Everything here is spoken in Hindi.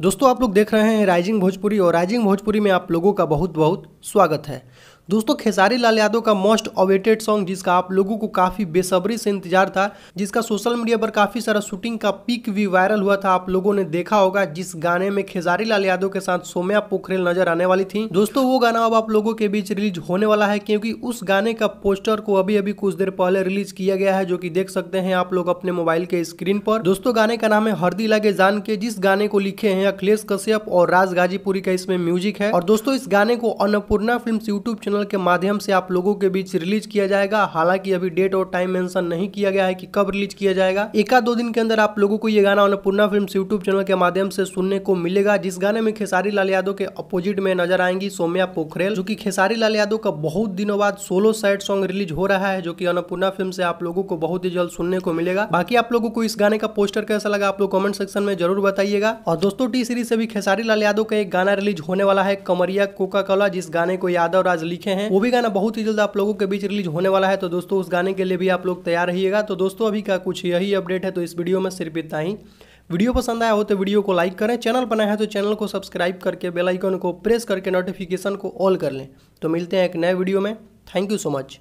दोस्तों आप लोग देख रहे हैं राइजिंग भोजपुरी और राइजिंग भोजपुरी में आप लोगों का बहुत बहुत स्वागत है। दोस्तों खेसारी लाल यादव का मोस्ट अवेटेड सॉन्ग जिसका आप लोगों को काफ़ी बेसब्री से इंतजार था, जिसका सोशल मीडिया पर काफ़ी सारा शूटिंग का पिक भी वायरल हुआ था, आप लोगों ने देखा होगा, जिस गाने में खेसारी लाल यादव के साथ सौम्या पोखरेल नजर आने वाली थी। दोस्तों वो गाना अब आप लोगों के बीच रिलीज होने वाला है, क्योंकि उस गाने का पोस्टर को अभी अभी कुछ देर पहले रिलीज किया गया है, जो कि देख सकते हैं आप लोग अपने मोबाइल के स्क्रीन पर। दोस्तों गाने का नाम है हरदी लगे जान के, जिस गाने को लिखे हैं अखिलेश कश्यप और राज गाजीपुरी का इसमें म्यूजिक है। और दोस्तों इस गाने को अन्नपूर्णा फिल्म्स यूट्यूब चैनल के माध्यम से आप लोगों के बीच रिलीज किया जाएगा। हालांकि अभी डेट और टाइम मेंशन नहीं किया गया है कि कब रिलीज किया जाएगा। एक आध दो दिन के अंदर आप लोगों को ये गाना अन्नपूर्णा फिल्म्स यूट्यूब चैनल के माध्यम से सुनने को मिलेगा, जिस गाने में खेसारी लाल यादव के अपोजिट में नजर आएंगी सौम्या पोखरेल, जो कि खेसारी लाल यादव का बहुत दिनों बाद सोलो सैड सॉन्ग रिलीज हो रहा है, जो कि अन्नपूर्णा फिल्म से आप लोगों को बहुत ही जल्द सुनने को मिलेगा। बाकी आप लोगों को इस गाने का पोस्टर कैसा लगा आप लोग कमेंट सेक्शन में जरूर बताइएगा। और दोस्तों टी सीरीज से भी खेसारी लाल यादव का एक गाना रिलीज होने वाला है, कमरिया कोका कोला, जिस गाने को यादव राज लिखे हैं। वो भी गाना बहुत ही जल्द आप लोगों के बीच रिलीज होने वाला है, तो दोस्तों उस गाने के लिए भी आप लोग तैयार रहिएगा। तो दोस्तों अभी का कुछ यही अपडेट है, तो इस वीडियो में सिर्फ इतना ही। वीडियो पसंद आया हो तो वीडियो को लाइक करें, चैनल पर नया है तो चैनल को सब्सक्राइब करके बेल आइकन को प्रेस करके नोटिफिकेशन को ऑल कर लें। तो मिलते हैं एक नए वीडियो में। Thank you so much.